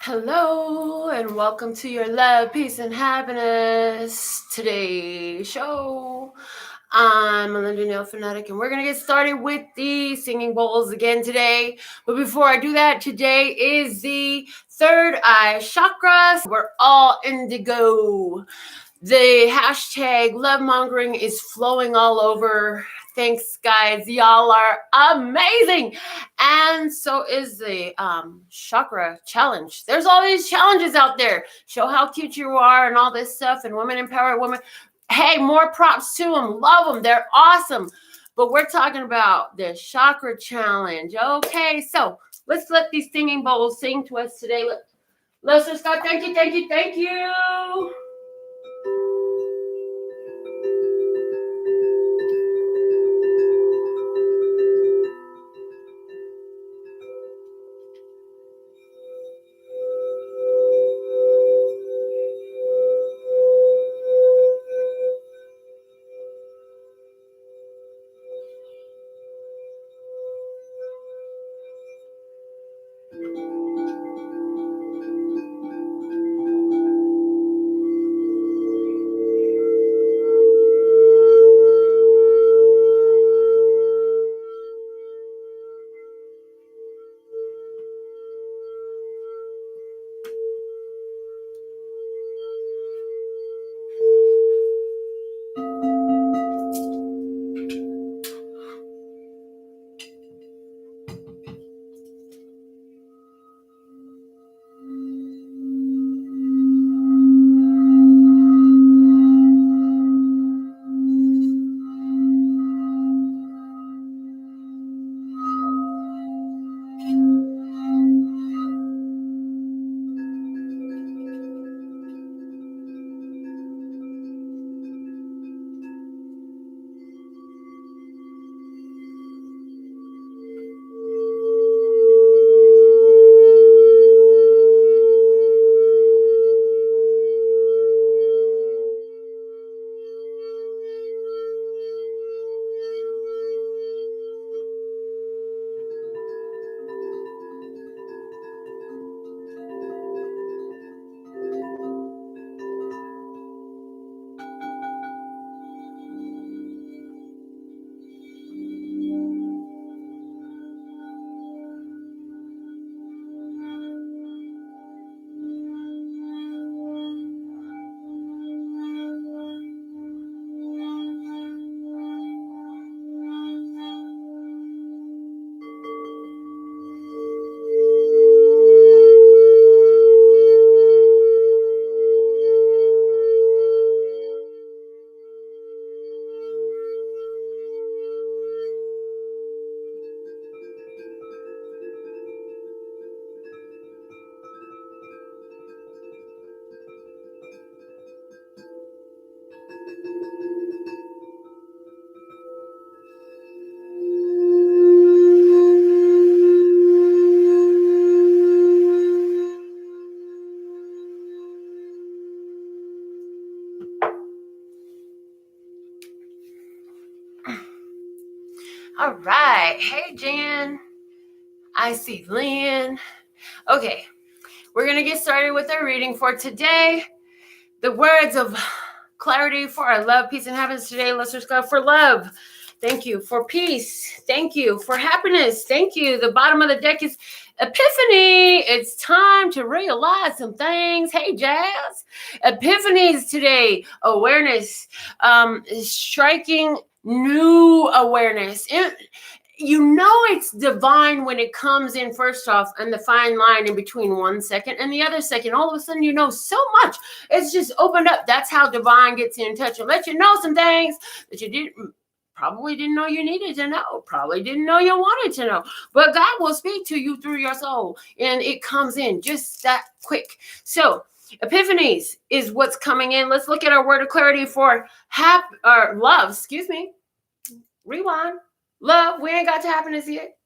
Hello and welcome to your Love, Peace, and Happiness Today show. I'm Melinda NailFanatic, and we're going to get started with the singing bowls again today. But before I do that, today is the third eye chakra. We're all indigo. The hashtag love mongering is flowing all over. Thanks, guys. Y'all are amazing. And so is the chakra challenge. There's all these challenges out there. Show how cute you are and all this stuff. And women empower women. Hey, more props to them. Love them. They're awesome. But we're talking about the chakra challenge. Okay, so let's let these singing bowls sing to us today. Lester Scott, thank you, thank you, thank you. All right. Hey, Jan. I see Lynn. Okay. We're going to get started with our reading for today. The words of clarity for our love, peace, and happiness today. Let's just go for love. Thank you. For peace. Thank you. For happiness. Thank you. The bottom of the deck is epiphany. It's time to realize some things. Hey, Jazz. Epiphanies today. Awareness. Striking new awareness. You know it's divine when it comes in first off, and the fine line in between 1 second and the other second. All of a sudden, you know so much. It's just opened up. That's how divine gets in touch and let you know some things that you probably didn't know you needed to know. Probably didn't know you wanted to know. But God will speak to you through your soul, and it comes in just that quick. So epiphanies is what's coming in. Let's look at our word of clarity for love. Excuse me. Rewind. Love, we ain't got to happiness yet.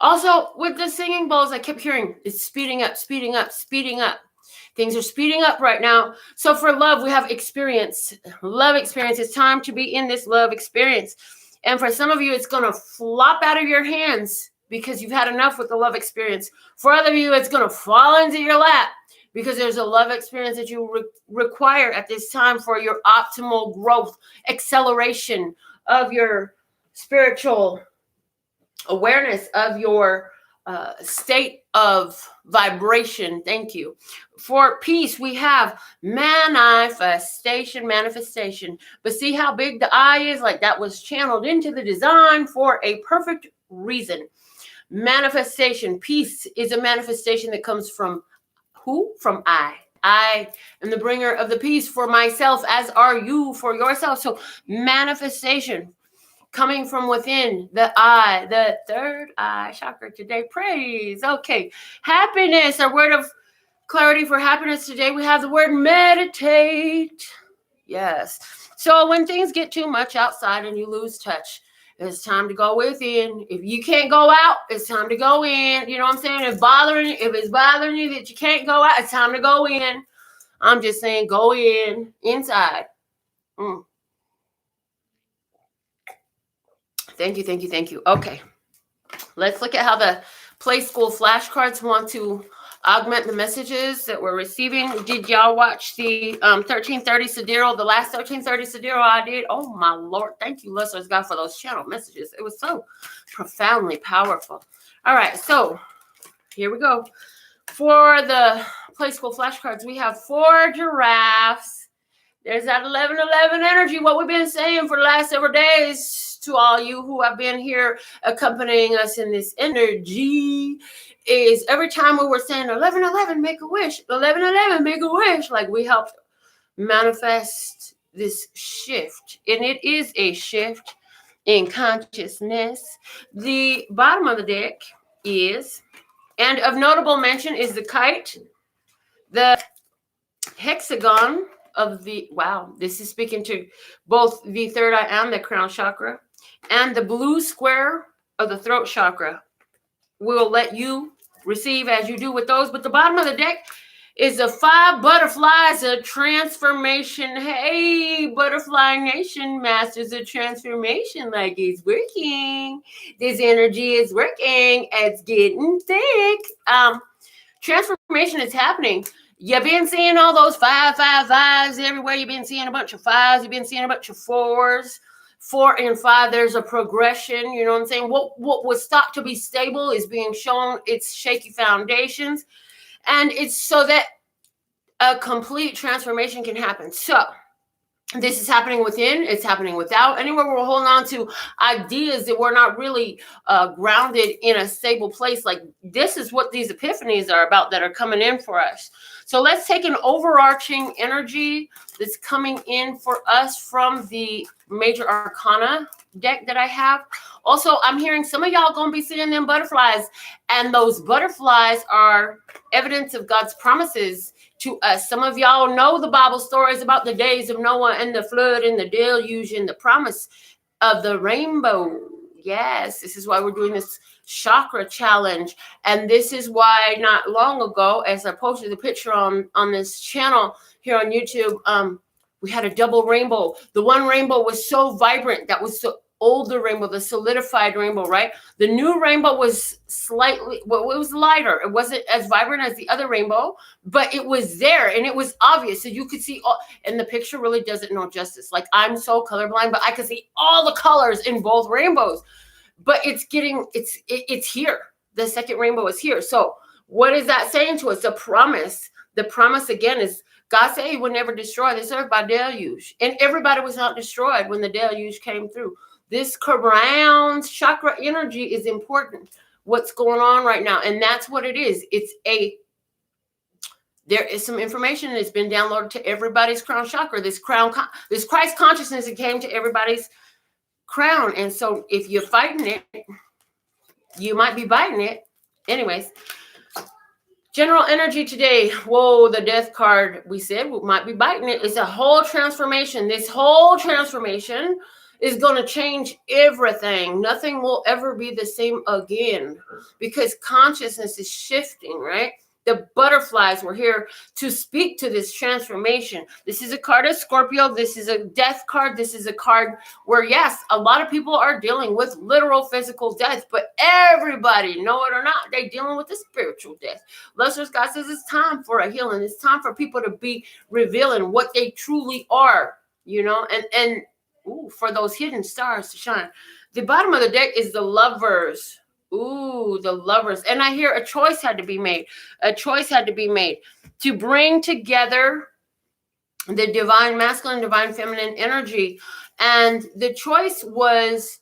Also, with the singing bowls, I kept hearing it's speeding up, speeding up, speeding up. Things are speeding up right now. So for love, we have experience. Love experience. It's time to be in this love experience. And for some of you, it's going to flop out of your hands because you've had enough with the love experience. For other of you, it's going to fall into your lap because there's a love experience that you require at this time for your optimal growth, acceleration of your spiritual awareness, of your state of vibration. Thank you. For peace, we have manifestation. But see how big the I is? Like that was channeled into the design for a perfect reason. Manifestation. Peace is a manifestation that comes from who? From I. I am the bringer of the peace for myself, as are you for yourself. So manifestation coming from within, the eye, the third eye chakra today. Praise. Okay. Happiness, our word of clarity for happiness today. We have the word meditate. Yes. So when things get too much outside and you lose touch, it's time to go within. If you can't go out, it's time to go in. You know what I'm saying? If it's bothering you that you can't go out, it's time to go in. I'm just saying, go in, inside. Thank you. Okay. Let's look at how the Play School flashcards want to augment the messages that we're receiving. Did y'all watch the 1330 Sidereal, the last 1330 Sidereal I did? Oh my Lord. Thank you, listeners, God, for those channel messages. It was so profoundly powerful. All right. So here we go. For the Play School flashcards, we have 4 giraffes. There's that 1111 energy, what we've been saying for the last several days. To all you who have been here accompanying us in this energy, is every time we were saying 1111 make a wish, 1111 make a wish, like we helped manifest this shift. And it is a shift in consciousness. The bottom of the deck is, and of notable mention is the kite, the hexagon of the, wow, this is speaking to both the third eye and the crown chakra, and the blue square of the throat chakra. We'll let you receive as you do with those. But the bottom of the deck is the 5 butterflies of transformation. Hey, Butterfly Nation, masters of transformation, like it's working. This energy is working. It's getting thick. Transformation is happening. You've been seeing all those 5, 5, 5s everywhere. You've been seeing a bunch of 5s. You've been seeing a bunch of 4s. 4 and 5, there's a progression. You know what I'm saying? What was thought to be stable is being shown its shaky foundations. And it's so that a complete transformation can happen. So this is happening within, it's happening without. Anywhere we're holding on to ideas that we're not really grounded in a stable place. Like this is what these epiphanies are about that are coming in for us. So let's take an overarching energy that's coming in for us from the major arcana deck that I have. Also, I'm hearing some of y'all gonna be seeing them butterflies, and those butterflies are evidence of God's promises to us. Some of y'all know the Bible stories about the days of Noah and the flood and the deluge and the promise of the rainbow. Yes, this is why we're doing this chakra challenge. And this is why not long ago, as I posted the picture on this channel here on YouTube, we had a double rainbow. The one rainbow was so vibrant. That was the older rainbow, the solidified rainbow, right? The new rainbow was slightly, well, it was lighter. It wasn't as vibrant as the other rainbow, but it was there and it was obvious. So you could see all, and the picture really doesn't know justice. Like I'm so colorblind, but I could see all the colors in both rainbows. But it's here. The second rainbow is here. So what is that saying to us? The promise. The promise again is God said he would never destroy this earth by deluge. And everybody was not destroyed when the deluge came through. This crown chakra energy is important. What's going on right now? And that's what it is. There is some information that's been downloaded to everybody's crown chakra. This Christ consciousness that came to everybody's crown. And so if you're fighting it, you might be biting it. Anyways, general energy today. Whoa, the death card, we said we might be biting it. It's a whole transformation. This whole transformation is going to change everything. Nothing will ever be the same again because consciousness is shifting, right? The butterflies were here to speak to this transformation. This is a card of Scorpio. This is a death card. This is a card where, yes, a lot of people are dealing with literal physical death, but everybody, know it or not, they're dealing with a spiritual death. Lustrous God says it's time for a healing. It's time for people to be revealing what they truly are, you know, and ooh, for those hidden stars to shine. The bottom of the deck is the Lovers. Ooh, the Lovers. And I hear a choice had to be made. A choice had to be made to bring together the divine masculine, divine feminine energy. And the choice was,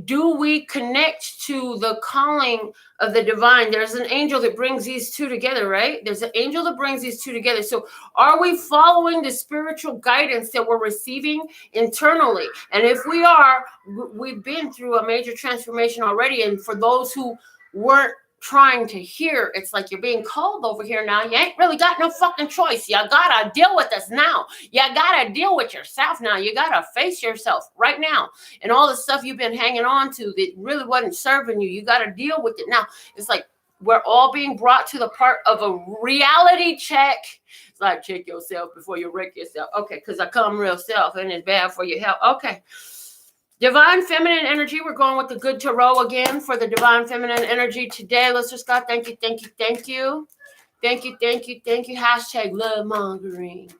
do we connect to the calling of the divine? There's an angel that brings these two together, right? There's an angel that brings these two together. So are we following the spiritual guidance that we're receiving internally? And if we are, we've been through a major transformation already. And for those who weren't trying to hear, it's like you're being called over here now. You ain't really got no fucking choice. You gotta deal with this now. You gotta deal with yourself now. You gotta face yourself right now. And all the stuff you've been hanging on to that really wasn't serving you, you gotta deal with it now. It's like we're all being brought to the part of a reality check. It's like, check yourself before you wreck yourself. Okay, because I come real self and it's bad for your health. Okay. Divine feminine energy. We're going with the good tarot again for the divine feminine energy today. Let's just God. Thank you. Thank you. Thank you. Thank you. Thank you. Thank you. Hashtag love mongering.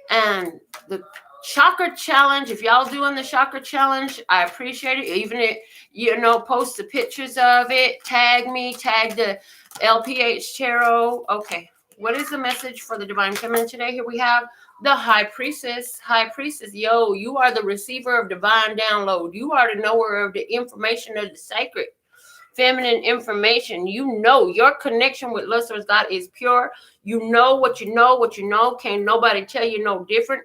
And the chakra challenge. If y'all doing the chakra challenge, I appreciate it. Even if, you know, post the pictures of it. Tag me. Tag the LPH tarot. Okay. What is the message for the divine feminine today? Here we have the High Priestess. High Priestess, yo, you are the receiver of divine download. You are the knower of the information of the sacred feminine information. You know your connection with Lustrous God is pure. You know what you know, what you know. Can't nobody tell you no different.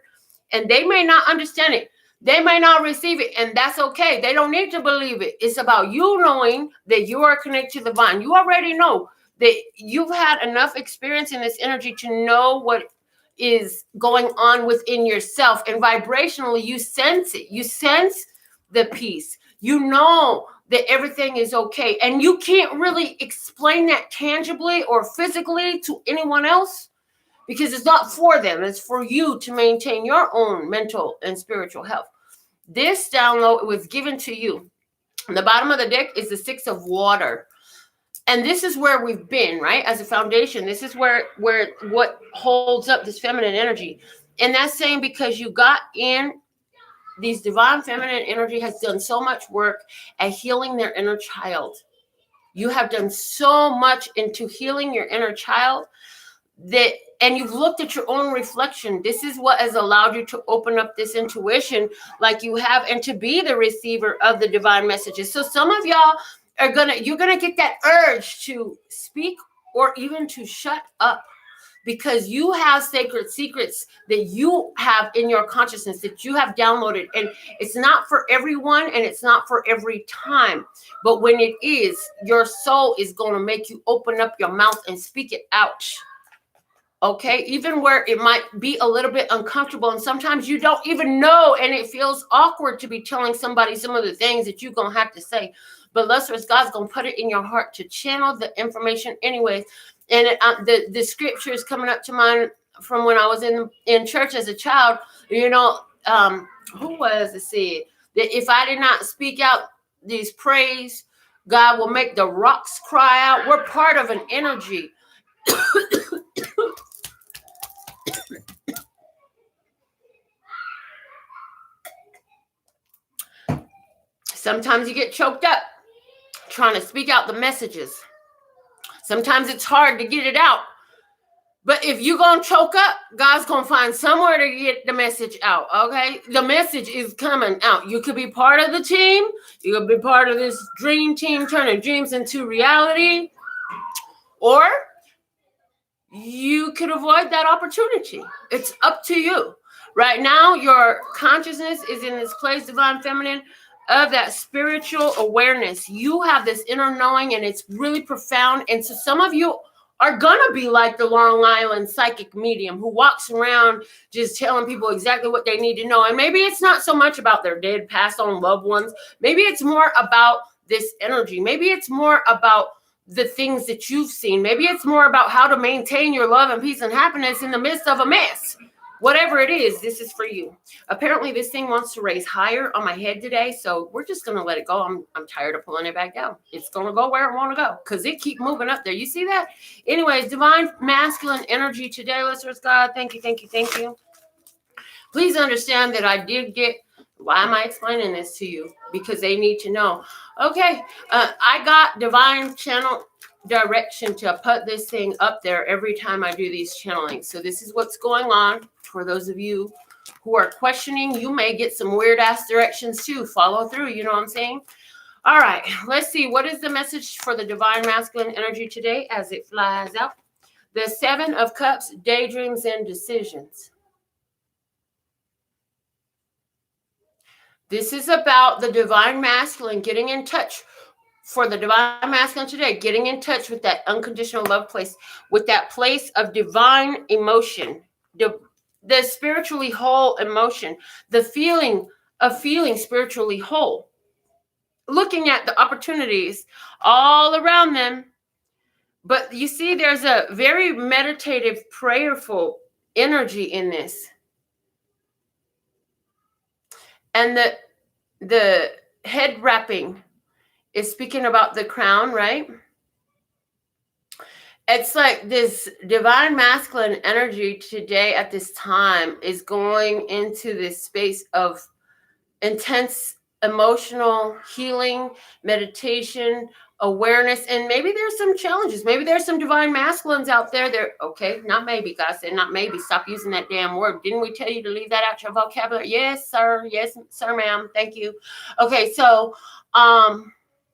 And they may not understand it. They may not receive it, and that's okay. They don't need to believe it. It's about you knowing that you are connected to the divine. You already know that you've had enough experience in this energy to know what is going on within yourself, and vibrationally you sense it. You sense the peace. You know that everything is okay, and you can't really explain that tangibly or physically to anyone else because it's not for them. It's for you to maintain your own mental and spiritual health. This download was given to you. On the bottom of the deck is the Six of Water. And this is where we've been, right? As a foundation, this is where what holds up this feminine energy. And that's saying because you got in, these divine feminine energy has done so much work at healing their inner child. You have done so much into healing your inner child that, and you've looked at your own reflection. This is what has allowed you to open up this intuition like you have, and to be the receiver of the divine messages. So some of y'all you're gonna get that urge to speak or even to shut up, because you have sacred secrets that you have in your consciousness that you have downloaded, and it's not for everyone and it's not for every time, but when it is, your soul is going to make you open up your mouth and speak it out. Okay, even where it might be a little bit uncomfortable, and sometimes you don't even know, and it feels awkward to be telling somebody some of the things that you're going to have to say. But Lustrous God's going to put it in your heart to channel the information anyways. And the scripture is coming up to mind from when I was in church as a child. You know, who was it said that if I did not speak out these praise, God will make the rocks cry out. We're part of an energy. Sometimes you get choked up trying to speak out the messages. Sometimes it's hard to get it out. But if you're going to choke up, God's going to find somewhere to get the message out, okay? The message is coming out. You could be part of the team. You could be part of this dream team turning dreams into reality. Or you could avoid that opportunity. It's up to you. Right now, your consciousness is in this place, divine feminine, of that spiritual awareness. You have this inner knowing, and it's really profound. And so some of you are going to be like the Long Island psychic medium who walks around just telling people exactly what they need to know. And maybe it's not so much about their dead, passed on loved ones. Maybe it's more about this energy. Maybe it's more about the things that you've seen. Maybe it's more about how to maintain your love and peace and happiness in the midst of a mess. Whatever it is, this is for you. Apparently, this thing wants to raise higher on my head today, so we're just going to let it go. I'm tired of pulling it back down. It's going to go where it want to go because it keep moving up there. You see that? Anyways, divine masculine energy today, listeners. God, thank you, thank you, thank you. Please understand that I did get, why am I explaining this to you? Because they need to know. Okay, I got divine channel direction to put this thing up there every time I do these channelings. So this is what's going on. For those of you who are questioning, you may get some weird ass directions too. Follow through, you know what I'm saying? All right, let's see. What is the message for the divine masculine energy today as it flies out? The 7 of Cups, daydreams and decisions. This is about the divine masculine getting in touch. For the divine masculine today, getting in touch with that unconditional love place, with that place of divine emotion, the spiritually whole emotion, the feeling of feeling spiritually whole. Looking at the opportunities all around them. But you see, there's a very meditative, prayerful energy in this. And the head wrapping is speaking about the crown, right? It's like this divine masculine energy today at this time is going into this space of intense emotional healing, meditation, awareness, and maybe there's some challenges. Maybe there's some divine masculines out there. Okay, not maybe. God said not maybe. Stop using that damn word. Didn't we tell you to leave that out your vocabulary? Yes, sir. Yes, sir, ma'am. Thank you. Okay, so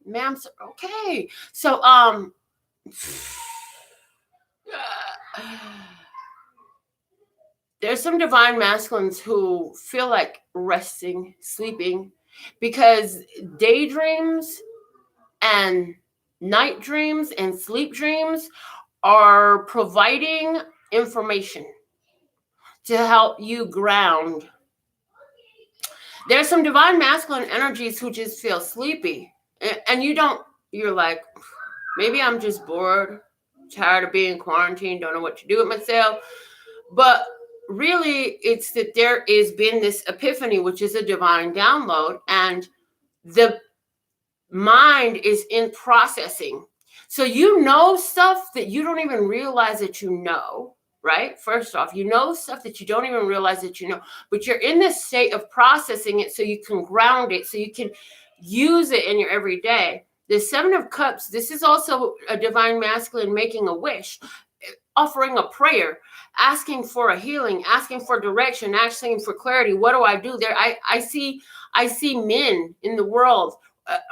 ma'am, sir, okay. So there's some divine masculines who feel like resting, sleeping, because daydreams and night dreams and sleep dreams are providing information to help you ground. There's some divine masculine energies who just feel sleepy, and you're like, maybe I'm just bored, tired of being quarantined, don't know what to do with myself. But really, it's that there has been this epiphany, which is a divine download, and the mind is in processing. So you know stuff that you don't even realize that you know, right? First off, you know stuff that you don't even realize that you know, but you're in this state of processing it so you can ground it, so you can use it in your everyday. The 7 of Cups, this is also a divine masculine making a wish, offering a prayer, asking for a healing, asking for direction, asking for clarity. What do I do there? I see men in the world,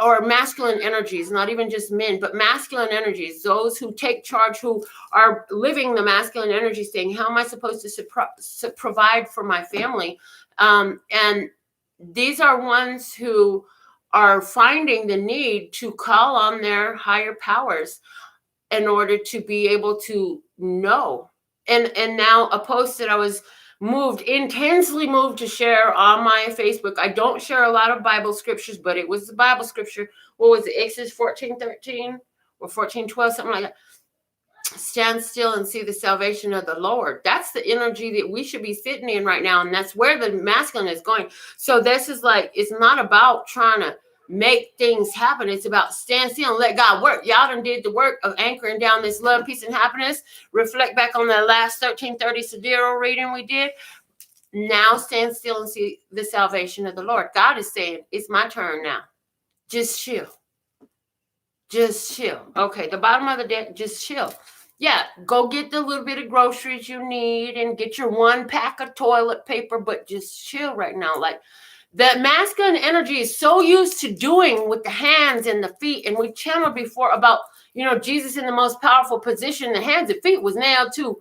or masculine energies, not even just men, but masculine energies, those who take charge, who are living the masculine energy, saying, how am I supposed to provide for my family? And these are ones who are finding the need to call on their higher powers in order to be able to know. And now a post that I was intensely moved to share on my Facebook. I don't share a lot of Bible scriptures, but it was the Bible scripture. What was it? Exodus 14:13 or 14:12, something like that. Stand still and see the salvation of the Lord. That's the energy that we should be sitting in right now. And that's where the masculine is going. So this is like, it's not about trying to make things happen. It's about stand still and let God work. Y'all done did the work of anchoring down this love, peace, and happiness. Reflect back on the last 1330 Siddhartha reading we did. Now stand still and see the salvation of the Lord. God is saying, it's my turn now. Just chill. Just chill. Okay, the bottom of the deck, just chill. Yeah, go get the little bit of groceries you need and get your 1 pack of toilet paper, but just chill right now. Like, the masculine energy is so used to doing with the hands and the feet. And we channeled before about, Jesus in the most powerful position. The hands and feet was nailed to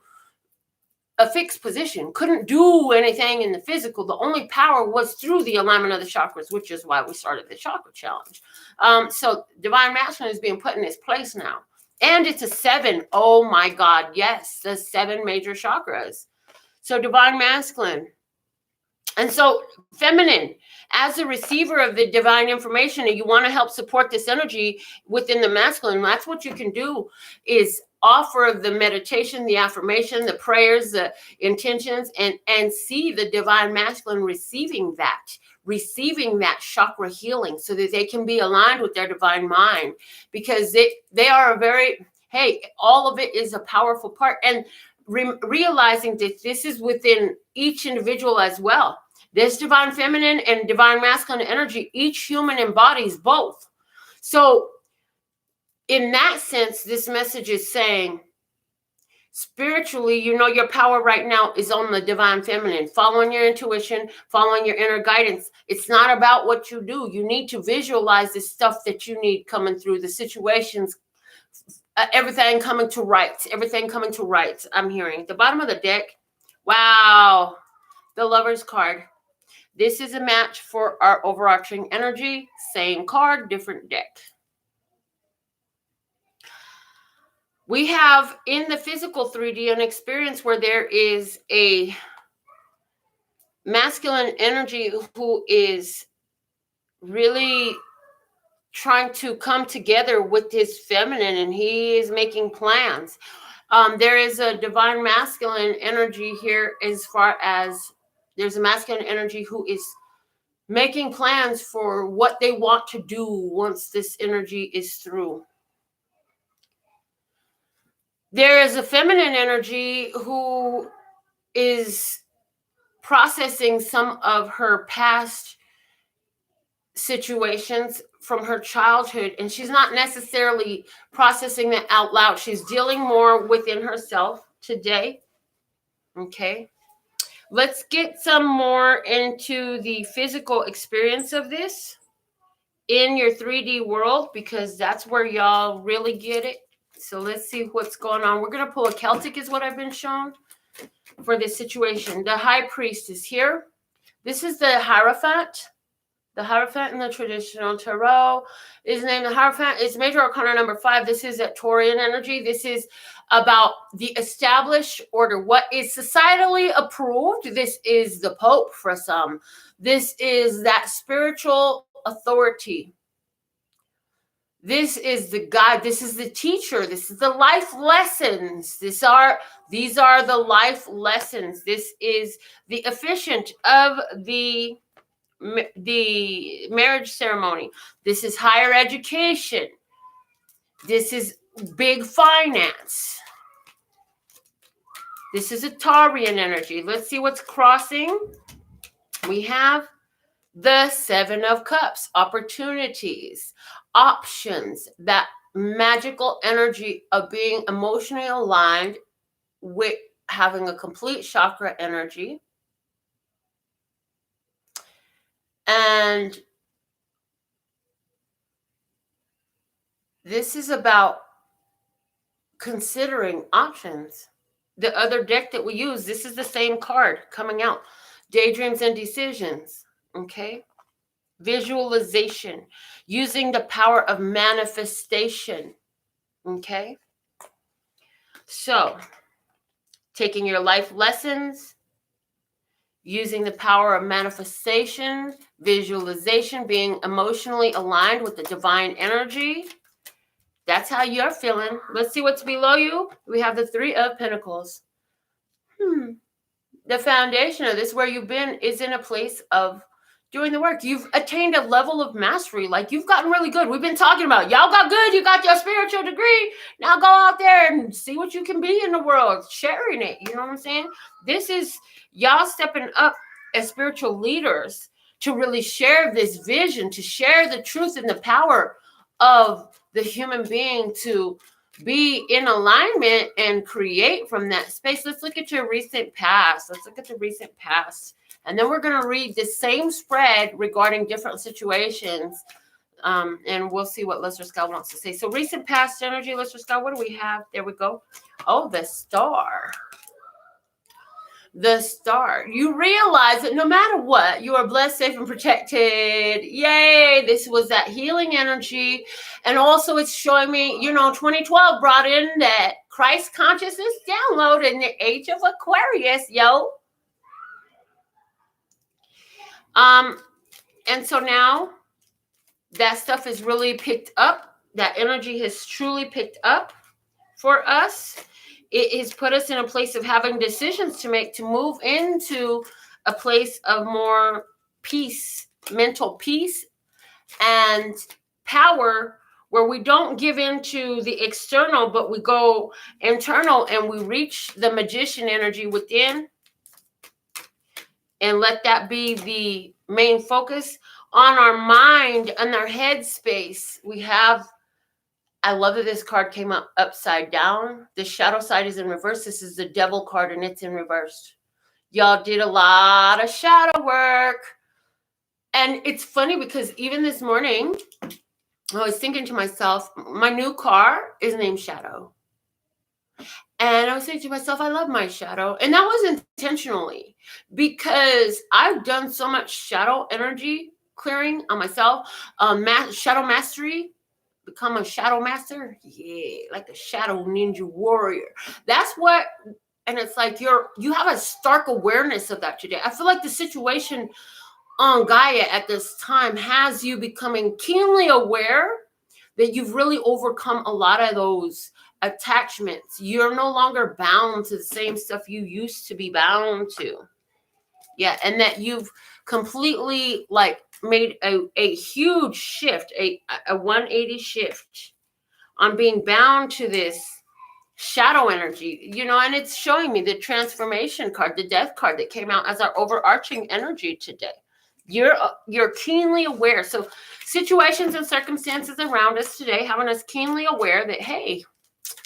a fixed position. Couldn't do anything in the physical. The only power was through the alignment of the chakras, which is why we started the chakra challenge. So divine masculine is being put in its place now. And it's a 7. Oh my God. Yes. The 7 major chakras. So divine masculine, And so feminine, as a receiver of the divine information, and you want to help support this energy within the masculine, that's what you can do, is offer the meditation, the affirmation, the prayers, the intentions, and see the divine masculine receiving that chakra healing, so that they can be aligned with their divine mind, because they are a very, hey, all of it is a powerful part. And realizing that this is within each individual as well. This divine feminine and divine masculine energy, each human embodies both. So in that sense, this message is saying, spiritually, your power right now is on the divine feminine, following your intuition, following your inner guidance. It's not about what you do. You need to visualize the stuff that you need coming through, the situations, everything coming to rights. I'm hearing the bottom of the deck. Wow. The Lover's card. This is a match for our overarching energy. Same card, different deck. We have in the physical 3D an experience where there is a masculine energy who is really trying to come together with his feminine, and he is making plans. There is a divine masculine energy here, as far as there's a masculine energy who is making plans for what they want to do once this energy is through. There is a feminine energy who is processing some of her past situations from her childhood, and she's not necessarily processing that out loud. She's dealing more within herself today. Okay. Let's get some more into the physical experience of this in your 3D world, because that's where y'all really get it. So let's see what's going on. We're going to pull a Celtic, is what I've been shown for this situation. The High Priest is here. This is the Hierophant. The Hierophant in the traditional tarot is named the Hierophant. It's Major Arcana number 5. This is that Taurian energy. This is about the established order, what is societally approved. This is the Pope for some. This is that spiritual authority. This is the guide. This is the teacher. This is the life lessons. These are the life lessons. This is the officiant of the marriage ceremony. This is higher education. This is big finance. This is a Taurian energy. Let's see what's crossing. We have the 7 of Cups, opportunities, options, that magical energy of being emotionally aligned with having a complete chakra energy. And this is about considering options. The other deck that we use, this is the same card coming out. Daydreams and decisions. Okay. Visualization. Using the power of manifestation. Okay. So, taking your life lessons, using the power of manifestation, visualization, being emotionally aligned with the divine energy. That's how you're feeling. Let's see what's below you. We have the 3 of Pentacles. The foundation of this, where you've been, is in a place of doing the work. You've attained a level of mastery. Like, you've gotten really good. We've been talking about, y'all got good. You got your spiritual degree. Now go out there and see what you can be in the world, sharing it. You know what I'm saying? This is y'all stepping up as spiritual leaders to really share this vision, to share the truth and the power of the human being to be in alignment and create from that space. Let's look at your recent past. And then we're going to read the same spread regarding different situations. And we'll see what Lester Scott wants to say. So recent past energy, Lester Scott, what do we have? There we go. Oh, the Star. The Star. You realize that no matter what, you are blessed, safe, and protected. Yay. This was that healing energy. And also it's showing me, 2012 brought in that Christ consciousness download in the age of Aquarius, yo. And so now that stuff is really picked up. That energy has truly picked up for us. It has put us in a place of having decisions to make, to move into a place of more peace, mental peace and power, where we don't give into the external, but we go internal and we reach the magician energy within and let that be the main focus on our mind and our head space. We have, I love that this card came up upside down. The shadow side is in reverse. This is the devil card and it's in reverse. Y'all did a lot of shadow work. And it's funny because even this morning, I was thinking to myself, my new car is named Shadow. And I was saying to myself, I love my shadow. And that was intentionally because I've done so much shadow energy clearing on myself, shadow mastery, become a shadow master. Yeah, like a shadow ninja warrior. That's what, and it's like you have a stark awareness of that today. I feel like the situation on Gaia at this time has you becoming keenly aware that you've really overcome a lot of those attachments. You're no longer bound to the same stuff you used to be bound to. Yeah, and that you've completely like made a huge shift, a 180 shift on being bound to this shadow energy, and it's showing me the transformation card, the death card that came out as our overarching energy today. You're keenly aware. So situations and circumstances around us today having us keenly aware that, hey,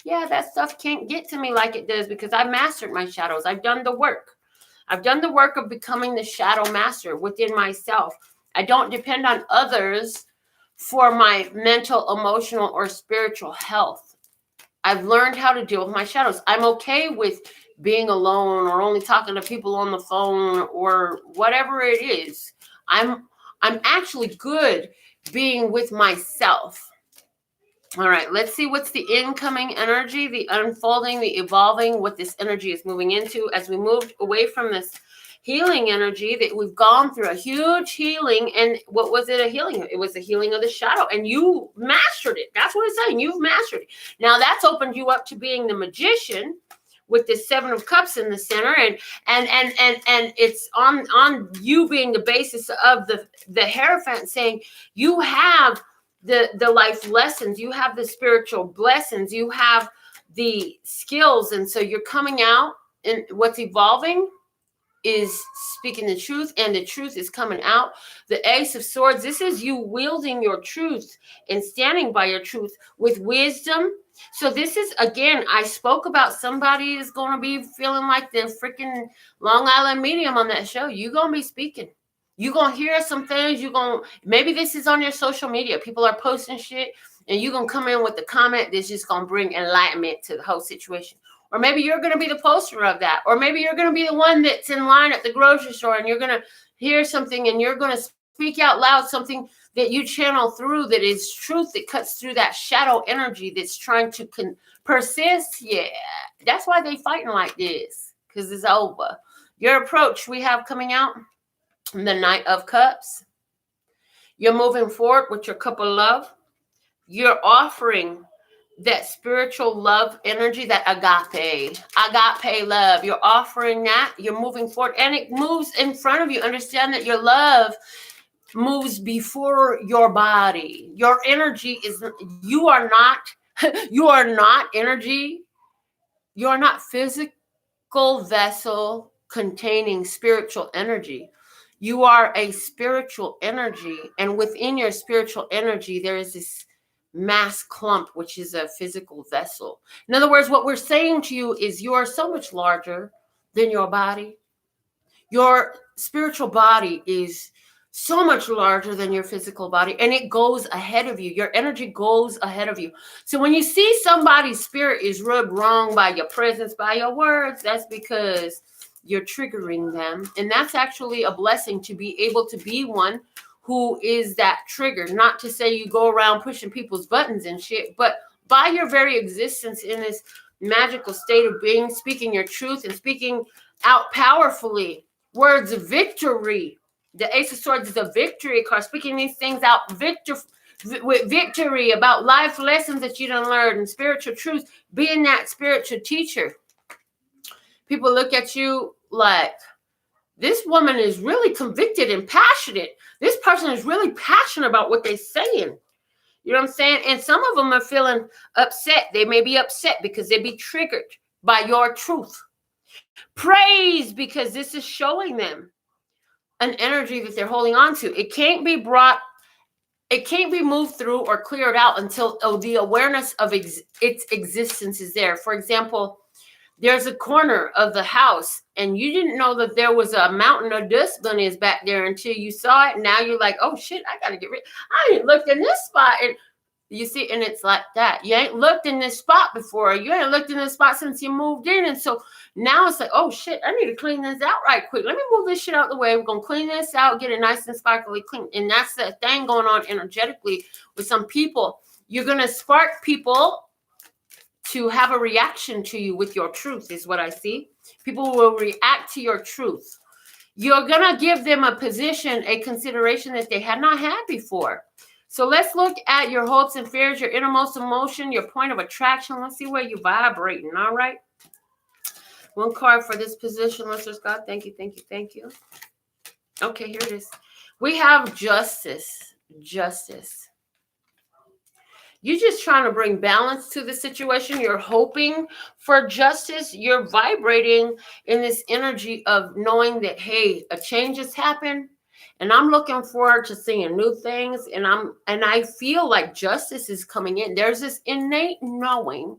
yeah, that stuff can't get to me like it does because I've mastered my shadows. I've done the work. I've done the work of becoming the shadow master within myself. I don't depend on others for my mental, emotional, or spiritual health. I've learned how to deal with my shadows. I'm okay with being alone or only talking to people on the phone or whatever it is. I'm actually good being with myself. All right, let's see what's the incoming energy, the unfolding, the evolving, what this energy is moving into as we moved away from this healing energy that we've gone through a huge healing. And what was it a healing? It was a healing of the shadow, and you mastered it. That's what it's saying. You've mastered it. Now that's opened you up to being the magician with the 7 of Cups in the center, and it's on you being the basis of the Hierophant, saying you have the life lessons, you have the spiritual blessings, you have the skills, and so you're coming out, and what's evolving is speaking the truth, and the truth is coming out. The Ace of Swords, this is you wielding your truth and standing by your truth with wisdom. So this is, again, I spoke about somebody is going to be feeling like the freaking Long Island medium on that show. You're going to be speaking. You're going to hear some things. Maybe this is on your social media. People are posting shit, and you're going to come in with the comment that's just going to bring enlightenment to the whole situation. Or maybe you're going to be the poster of that. Or maybe you're going to be the one that's in line at the grocery store, and you're going to hear something, and you're going to speak out loud something that you channel through that is truth, that cuts through that shadow energy that's trying to persist. Yeah, that's why they fighting like this, because it's over. Your approach we have coming out, the Knight of Cups. You're moving forward with your cup of love. You're offering that spiritual love energy, that agape love. You're offering that. You're moving forward, and it moves in front of you. Understand that your love moves before your body. Your energy is, you are not energy. You are not physical vessel containing spiritual energy. You are a spiritual energy, and within your spiritual energy, there is this mass clump, which is a physical vessel. In other words, what we're saying to you is you are so much larger than your body. Your spiritual body is so much larger than your physical body, and it goes ahead of you. Your energy goes ahead of you. So when you see somebody's spirit is rubbed wrong by your presence, by your words, that's because you're triggering them. And that's actually a blessing to be able to be one who is that trigger. Not to say you go around pushing people's buttons and shit, but by your very existence in this magical state of being, speaking your truth and speaking out powerfully, words of victory, The Ace of Swords is a victory card, speaking these things out with victory about life lessons that you done learned and spiritual truth, being that spiritual teacher. People look at you like, this woman is really convicted and passionate. This person is really passionate about what they're saying. You know what I'm saying? And some of them are feeling upset. They may be upset because they be triggered by your truth. Praise, because this is showing them an energy that they're holding on to. It can't be moved through or cleared out until the awareness of its existence is there. For example, there's a corner of the house and you didn't know that there was a mountain of dust bunnies back there until you saw it. Now you're like, oh shit, I gotta get rid. I ain't looked in this spot. And you see, and it's like that. You ain't looked in this spot before. You ain't looked in this spot since you moved in. And so now it's like, oh shit, I need to clean this out right quick. Let me move this shit out the way. We're gonna clean this out, get it nice and sparkly clean. And that's the thing going on energetically with some people. You're gonna spark people to have a reaction to you with your truth, is what I see. People will react to your truth. You're gonna give them a position, a consideration that they had not had before. So let's look at your hopes and fears, your innermost emotion, your point of attraction. Let's see where you're vibrating, all right? One card for this position, listeners. God, thank you, thank you, thank you. Okay, here it is. We have justice. Justice. You're just trying to bring balance to the situation. You're hoping for justice. You're vibrating in this energy of knowing that, hey, a change has happened. And I'm looking forward to seeing new things. And I feel like justice is coming in. There's this innate knowing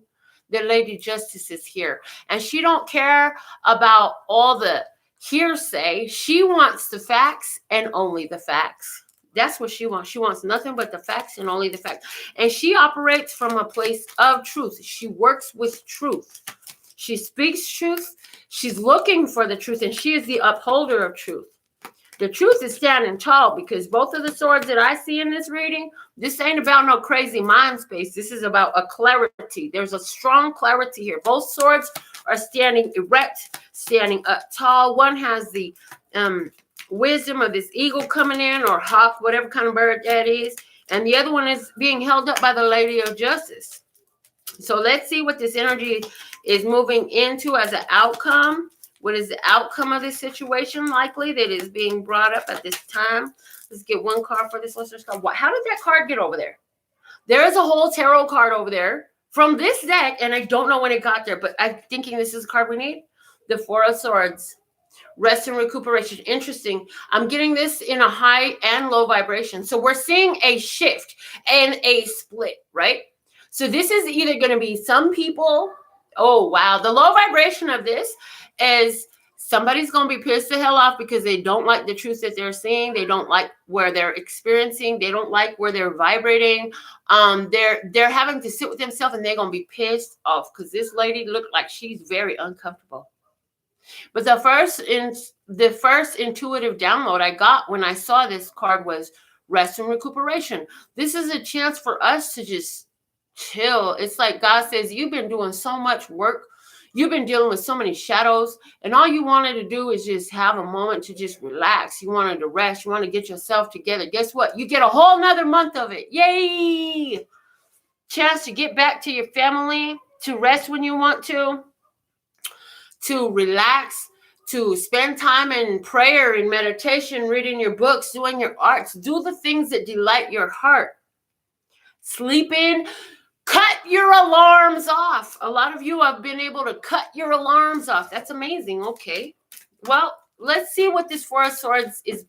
that Lady Justice is here. And she don't care about all the hearsay. She wants the facts and only the facts. That's what she wants. She wants nothing but the facts and only the facts. And she operates from a place of truth. She works with truth. She speaks truth. She's looking for the truth. And she is the upholder of truth. The truth is standing tall, because both of the swords that I see in this reading, this ain't about no crazy mind space. This is about a clarity. There's a strong clarity here. Both swords are standing erect, standing up tall. One has the wisdom of this eagle coming in, or hawk, whatever kind of bird that is. And the other one is being held up by the Lady of Justice. So let's see what this energy is moving into as an outcome. What is the outcome of this situation likely that is being brought up at this time? Let's get one card for this listener's card. How did that card get over there? There is a whole tarot card over there from this deck, and I don't know when it got there, but I'm thinking this is the card we need. The Four of Swords. Rest and recuperation. Interesting. I'm getting this in a high and low vibration. So we're seeing a shift and a split, right? So this is either going to be some people. Oh, wow. The low vibration of this is somebody's going to be pissed the hell off because they don't like the truth that they're seeing. They don't like where they're experiencing. They don't like where they're vibrating. They're having to sit with themselves, and they're going to be pissed off because this lady looked like she's very uncomfortable. But the first intuitive download I got when I saw this card was rest and recuperation. This is a chance for us to just chill. It's like God says, you've been doing so much work. You've been dealing with so many shadows, and all you wanted to do is just have a moment to just relax. You wanted to rest. You want to get yourself together. Guess what? You get a whole nother month of it. Yay! Chance to get back to your family, to rest when you want to relax, to spend time in prayer and meditation, reading your books, doing your arts. Do the things that delight your heart. Sleep in. Cut your alarms off. A lot of you have been able to cut your alarms off. That's amazing. Okay. Well, let's see what this Four of Swords is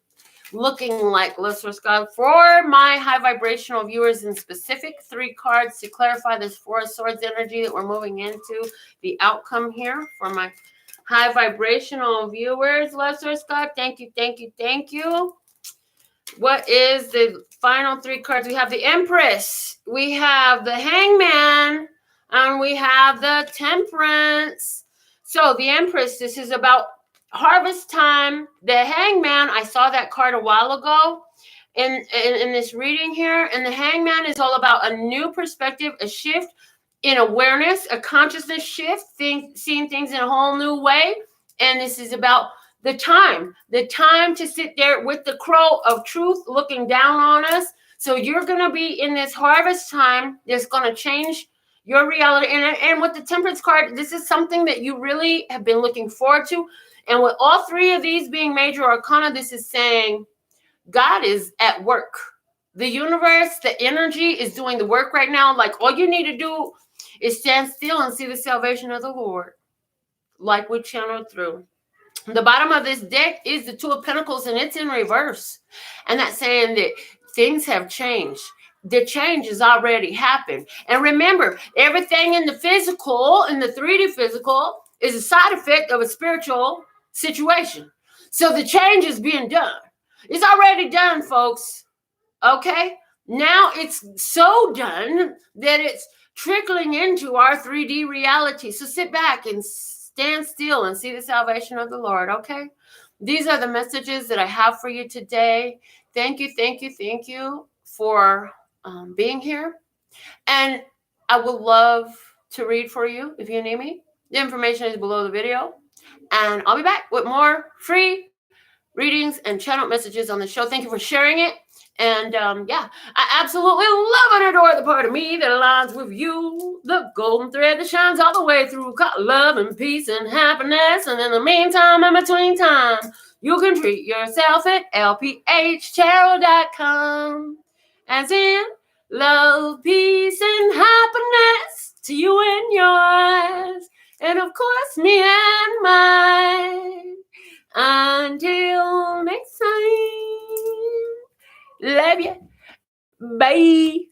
looking like. Let's go for my high vibrational viewers in specific. 3 cards to clarify this Four of Swords energy that we're moving into. The outcome here for my high vibrational viewers. Let's go. Thank you, thank you, thank you. What is the final 3 cards? We have the Empress, we have the Hangman, and we have the Temperance. So the Empress, this is about harvest time. The Hangman, I saw that card a while ago in this reading here. And the Hangman is all about a new perspective, a shift in awareness, a consciousness shift, seeing things in a whole new way. And this is about the time to sit there with the crow of truth looking down on us. So you're going to be in this harvest time that's going to change your reality. And with the Temperance card, this is something that you really have been looking forward to. And with all three of these being major arcana, this is saying God is at work. The universe, the energy is doing the work right now. Like, all you need to do is stand still and see the salvation of the Lord, like we channeled through. The bottom of this deck is the Two of Pentacles, and it's in reverse. And that's saying that things have changed. The change has already happened. And remember, everything in the physical, in the 3D physical, is a side effect of a spiritual situation. So the change is being done. It's already done, folks. Okay? Now it's so done that it's trickling into our 3D reality. So sit back and stand still and see the salvation of the Lord, okay? These are the messages that I have for you today. Thank you for being here. And I would love to read for you if you need me. The information is below the video. And I'll be back with more free readings and channel messages on the show. Thank you for sharing it. And yeah, I absolutely love and adore the part of me that aligns with you. The golden thread that shines all the way through. Got love and peace and happiness. And in the meantime, in between time, you can treat yourself at lphtarot.com. As in, love, peace, and happiness to you and yours. And of course, me and mine. Until next time. Love you. Bye.